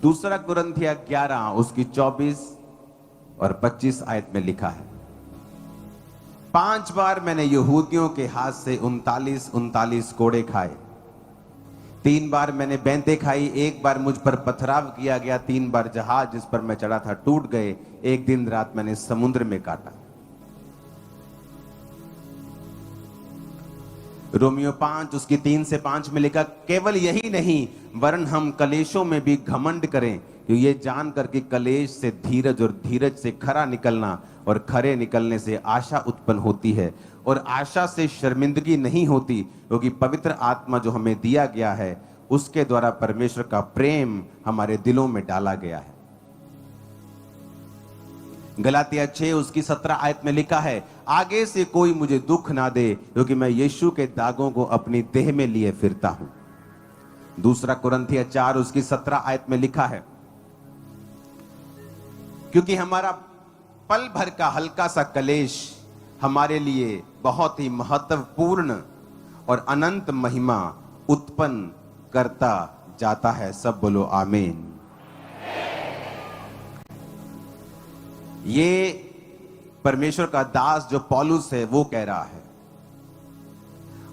दूसरा कुरिन्थिया 11 उसकी 24 और 25 आयत में लिखा है, 5 बार मैंने यहूदियों के हाथ से 39 कोड़े खाए, 3 बार मैंने बैंतें खाई, 1 बार मुझ पर पथराव किया गया, 3 बार जहाज जिस पर मैं चढ़ा था टूट गए, 1 दिन रात मैंने समुद्र में काटा। रोमियो 5 उसकी 3 से 5 में लिखा, केवल यही नहीं वरन हम कलेशों में भी घमंड करें, ये जानकर कि कलेश से धीरज और धीरज से खरा निकलना और खरे निकलने से आशा उत्पन्न होती है, और आशा से शर्मिंदगी नहीं होती, क्योंकि पवित्र आत्मा जो हमें दिया गया है उसके द्वारा परमेश्वर का प्रेम हमारे दिलों में डाला गया है। गलातिया 6 उसकी 17 आयत में लिखा है, आगे से कोई मुझे दुख ना दे, क्योंकि मैं यीशु के दागों को अपनी देह में लिए फिरता हूं। दूसरा कुरिन्थिया 4 उसकी 17 आयत में लिखा है, क्योंकि हमारा पल भर का हल्का सा कलेश हमारे लिए बहुत ही महत्वपूर्ण और अनंत महिमा उत्पन्न करता जाता है। सब बोलो आमीन। ये परमेश्वर का दास जो पौलुस है वो कह रहा है,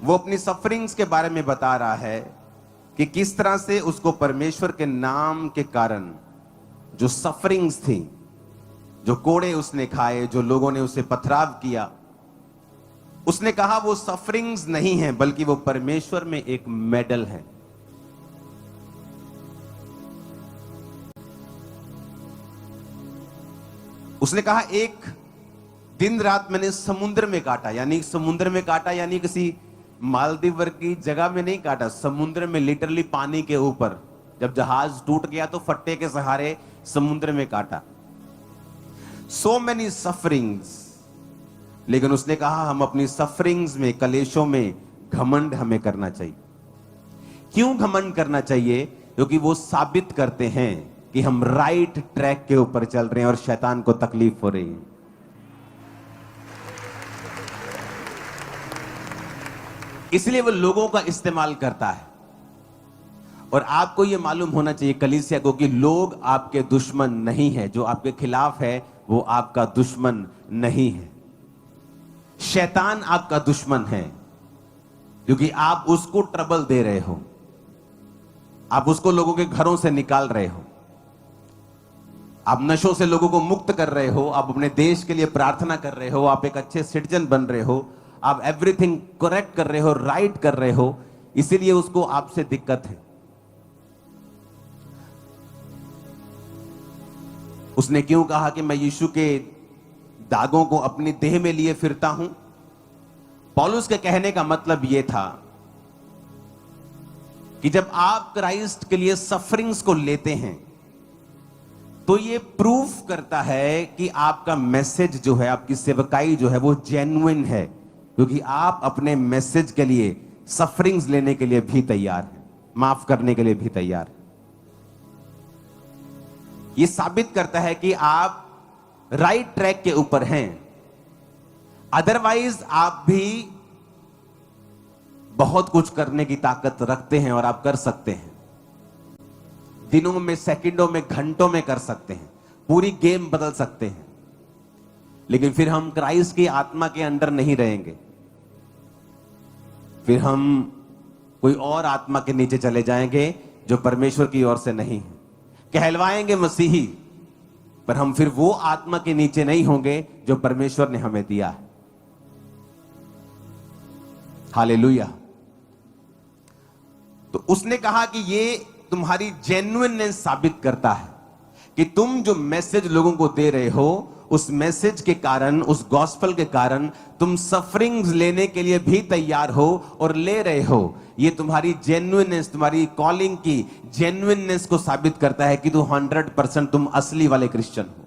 वो अपनी सफरिंग्स के बारे में बता रहा है कि किस तरह से उसको परमेश्वर के नाम के कारण जो सफरिंग्स थी, जो कोड़े उसने खाए, जो लोगों ने उसे पथराव किया, उसने कहा वो सफरिंग्स नहीं है बल्कि वो परमेश्वर में एक मेडल है। उसने कहा एक दिन रात मैंने समुद्र में काटा, यानी समुद्र में काटा यानी किसी मालदीव वर्ग की जगह में नहीं काटा, समुद्र में लिटरली पानी के ऊपर, जब जहाज टूट गया तो फट्टे के सहारे समुद्र में काटा। सो मेनी सफरिंग्स, लेकिन उसने कहा हम अपनी सफरिंग्स में, कलेशों में घमंड हमें करना चाहिए। क्यों घमंड करना चाहिए? क्योंकि वो साबित करते हैं कि हम राइट ट्रैक के ऊपर चल रहे हैं और शैतान को तकलीफ हो रही है। इसलिए वो लोगों का इस्तेमाल करता है। और आपको यह मालूम होना चाहिए कलीसिया को कि लोग आपके दुश्मन नहीं है, जो आपके खिलाफ है वो आपका दुश्मन नहीं है। शैतान आपका दुश्मन है, क्योंकि आप उसको ट्रबल दे रहे हो, आप उसको लोगों के घरों से निकाल रहे हो, आप नशों से लोगों को मुक्त कर रहे हो, आप अपने देश के लिए प्रार्थना कर रहे हो, आप एक अच्छे सिटीजन बन रहे हो, आप एवरीथिंग करेक्ट कर रहे हो, राइट कर रहे हो, इसीलिए उसको आपसे दिक्कत है। उसने क्यों कहा कि मैं यीशु के दागों को अपनी देह में लिए फिरता हूं? पौलुस के कहने का मतलब यह था कि जब आप क्राइस्ट के लिए सफरिंग्स को लेते हैं तो यह प्रूफ करता है कि आपका मैसेज जो है, आपकी सेवकाई जो है वो जेन्युइन है, क्योंकि आप अपने मैसेज के लिए सफरिंग्स लेने के लिए भी तैयार हैं, माफ करने के लिए भी तैयार हैं। यह साबित करता है कि आप राइट ट्रैक के ऊपर हैं। अदरवाइज आप भी बहुत कुछ करने की ताकत रखते हैं और आप कर सकते हैं, दिनों में, सेकंडों में, घंटों में कर सकते हैं, पूरी गेम बदल सकते हैं, लेकिन फिर हम क्राइस्ट की आत्मा के अंडर नहीं रहेंगे, फिर हम कोई और आत्मा के नीचे चले जाएंगे जो परमेश्वर की ओर से नहीं है। कहलवाएंगे मसीही, पर हम फिर वो आत्मा के नीचे नहीं होंगे जो परमेश्वर ने हमें दिया है। हालेलुया। तो उसने कहा कि ये तुम्हारी जेन्युइननेस साबित करता है कि तुम जो मैसेज लोगों को दे रहे हो, उस मैसेज के कारण, उस गॉस्पेल के कारण तुम सफरिंग्स लेने के लिए भी तैयार हो और ले रहे हो। ये तुम्हारी जेन्युइननेस, तुम्हारी कॉलिंग की जेन्युइननेस को साबित करता है कि तुम 100% तुम असली वाले क्रिश्चियन हो।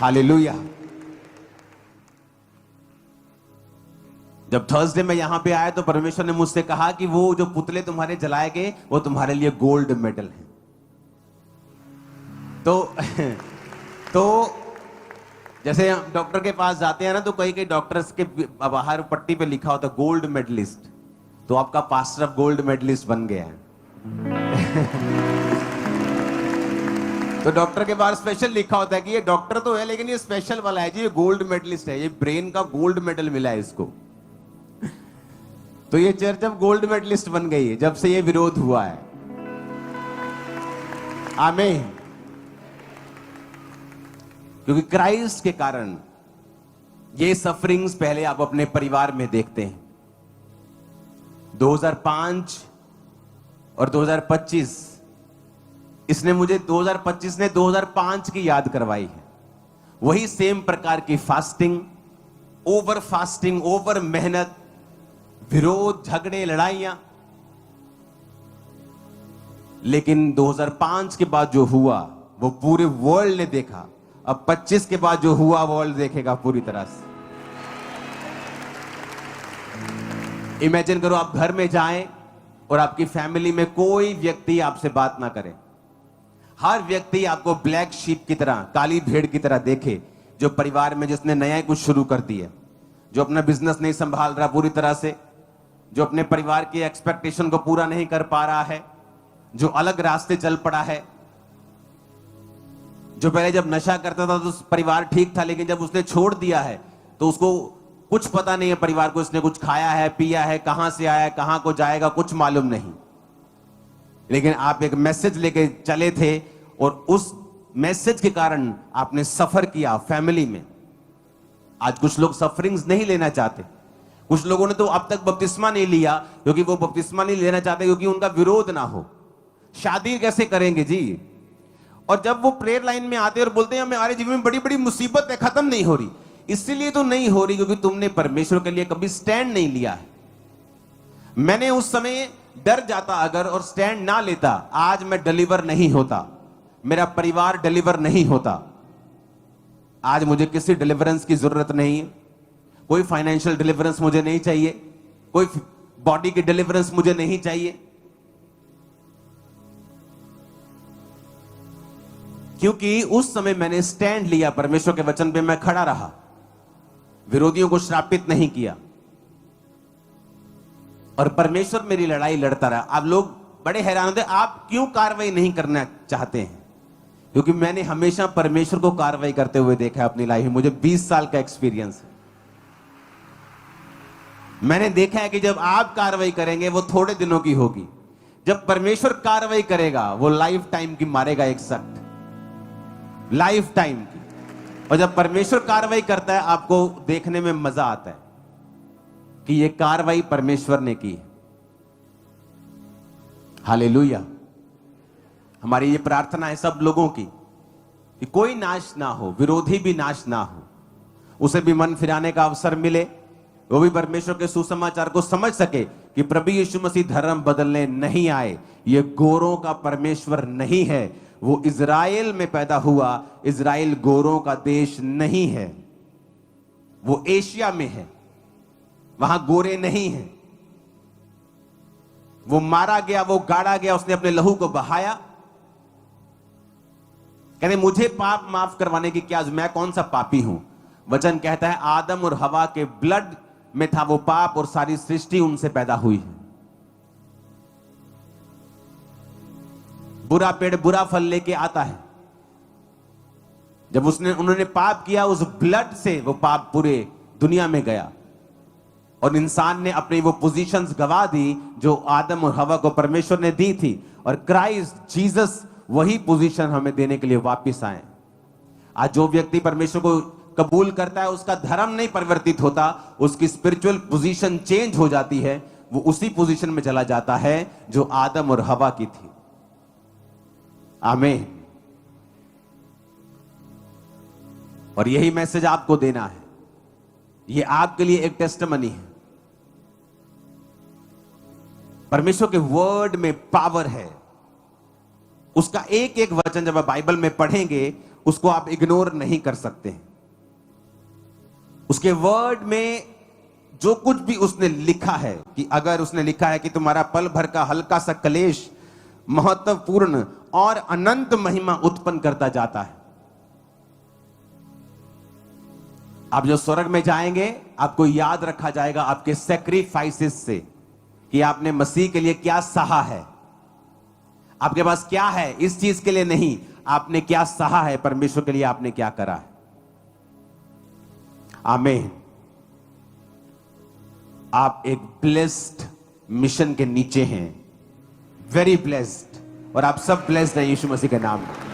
हालेलुया। जब थर्सडे में यहां पे आया तो परमेश्वर ने मुझसे कहा कि वो जो पुतले तुम्हारे जलाए गए वो तुम्हारे लिए गोल्ड मेडल है। तो जैसे हम डॉक्टर के पास जाते हैं ना, तो कई डॉक्टर्स के बाहर पट्टी पे लिखा होता है गोल्ड मेडलिस्ट, तो आपका पास्टर अब गोल्ड मेडलिस्ट बन गया है। तो डॉक्टर के बाहर स्पेशल लिखा होता है कि ये डॉक्टर तो है लेकिन ये स्पेशल वाला है जी, ये गोल्ड मेडलिस्ट है, ये ब्रेन का गोल्ड मेडल मिला है इसको। तो ये चर्च अब गोल्ड मेडलिस्ट बन गई है जब से ये विरोध हुआ है। आमीन। क्योंकि क्राइस्ट के कारण ये सफरिंग्स पहले आप अपने परिवार में देखते हैं। 2005 और 2025, इसने मुझे 2025 ने 2005 की याद करवाई है। वही सेम प्रकार की फास्टिंग, ओवर मेहनत, विरोध, झगड़े, लड़ाइयां। लेकिन 2005 के बाद जो हुआ वो पूरे वर्ल्ड ने देखा। अब 25 के बाद जो हुआ वर्ल्ड देखेगा पूरी तरह से। इमेजिन करो आप घर में जाएं और आपकी फैमिली में कोई व्यक्ति आपसे बात ना करे। हर व्यक्ति आपको ब्लैक शीप की तरह, काली भेड़ की तरह देखे, जो परिवार में जिसने नया कुछ शुरू कर दिया, जो अपना बिजनेस नहीं संभाल रहा पूरी तरह से, जो अपने परिवार की एक्सपेक्टेशन को पूरा नहीं कर पा रहा है, जो अलग रास्ते चल पड़ा है। जो पहले जब नशा करता था तो परिवार ठीक था, लेकिन जब उसने छोड़ दिया है तो उसको कुछ पता नहीं है परिवार को, इसने कुछ खाया है, पिया है, कहां से आया है, कहां को जाएगा, कुछ मालूम नहीं। लेकिन आप एक मैसेज लेके चले थे और उस मैसेज के कारण आपने सफर किया फैमिली में। आज कुछ लोग सफरिंग्स नहीं लेना चाहते। कुछ लोगों ने तो अब तक बपतिस्मा नहीं लिया क्योंकि वो बपतिस्मा नहीं लेना चाहते क्योंकि उनका विरोध ना हो। शादी कैसे करेंगे जी? और जब वो प्रेयर लाइन में आते और बोलते हैं हमारे जीवन में बड़ी बड़ी मुसीबत है, खत्म नहीं हो रही, इसलिए तो नहीं हो रही क्योंकि तुमने परमेश्वर के लिए कभी स्टैंड नहीं लिया है। मैंने उस समय डर जाता अगर और स्टैंड ना लेता, आज मैं डिलीवर नहीं होता, मेरा परिवार डिलीवर नहीं होता। आज मुझे किसी डिलीवरेंस की जरूरत नहीं है। कोई फाइनेंशियल डिलीवरेंस मुझे नहीं चाहिए, कोई बॉडी की डिलीवरेंस मुझे नहीं चाहिए, क्योंकि उस समय मैंने स्टैंड लिया, परमेश्वर के वचन पे मैं खड़ा रहा, विरोधियों को श्रापित नहीं किया और परमेश्वर मेरी लड़ाई लड़ता रहा। आप लोग बड़े हैरान होते, आप क्यों कार्रवाई नहीं करना चाहते हैं? क्योंकि मैंने हमेशा परमेश्वर को कार्रवाई करते हुए देखा है अपनी लाइफ में। मुझे 20 साल का एक्सपीरियंस है। मैंने देखा है कि जब आप कार्रवाई करेंगे वो थोड़े दिनों की होगी, जब परमेश्वर कार्रवाई करेगा वो लाइफ टाइम की मारेगा, एक सख्त लाइफ टाइम की। और जब परमेश्वर कार्रवाई करता है आपको देखने में मजा आता है कि ये कार्रवाई परमेश्वर ने की है। हालेलुया। हमारी ये प्रार्थना है सब लोगों की कि कोई नाश ना हो, विरोधी भी नाश ना हो, उसे भी मन फिराने का अवसर मिले, वो भी परमेश्वर के सुसमाचार को समझ सके कि प्रभु यीशु मसीह धर्म बदलने नहीं आए, ये गोरों का परमेश्वर नहीं है, वो इजराइल में पैदा हुआ। इजराइल गोरों का देश नहीं है, वो एशिया में है, वहां गोरे नहीं हैं। वो मारा गया, वो गाड़ा गया, उसने अपने लहू को बहाया। कहते मुझे पाप माफ करवाने की क्या, मैं कौन सा पापी हूं? वचन कहता है आदम और हवा के ब्लड में था वो पाप और सारी सृष्टि उनसे पैदा हुई है। बुरा पेड़ बुरा फल लेके आता है। जब उन्होंने पाप किया, उस ब्लड से वो पाप पूरे दुनिया में गया और इंसान ने अपनी वो पोजीशंस गवा दी जो आदम और हवा को परमेश्वर ने दी थी। और क्राइस्ट जीसस वही पोजीशन हमें देने के लिए वापस आए। आज जो व्यक्ति परमेश्वर को कबूल करता है उसका धर्म नहीं परिवर्तित होता, उसकी स्पिरिचुअल पोजीशन चेंज हो जाती है, वो उसी पोजीशन में चला जाता है जो आदम और हवा की थी। आमीन। और यही मैसेज आपको देना है, ये आपके लिए एक टेस्टिमनी है। परमेश्वर के वर्ड में पावर है। उसका एक एक वचन जब आप बाइबल में पढ़ेंगे उसको आप इग्नोर नहीं कर सकते। उसके वर्ड में जो कुछ भी उसने लिखा है, कि अगर उसने लिखा है कि तुम्हारा पल भर का हल्का सा क्लेश महत्वपूर्ण और अनंत महिमा उत्पन्न करता जाता है। आप जो स्वर्ग में जाएंगे आपको याद रखा जाएगा आपके सैक्रिफाइसेस से कि आपने मसीह के लिए क्या सहा है। आपके पास क्या है, इस चीज के लिए नहीं, आपने क्या सहा है, परमेश्वर के लिए आपने क्या करा है। आमीन। आप एक ब्लेस्ड मिशन के नीचे हैं, वेरी ब्लेस्ड, और आप सब ब्लेस्ड हैं यीशु मसीह के नाम में।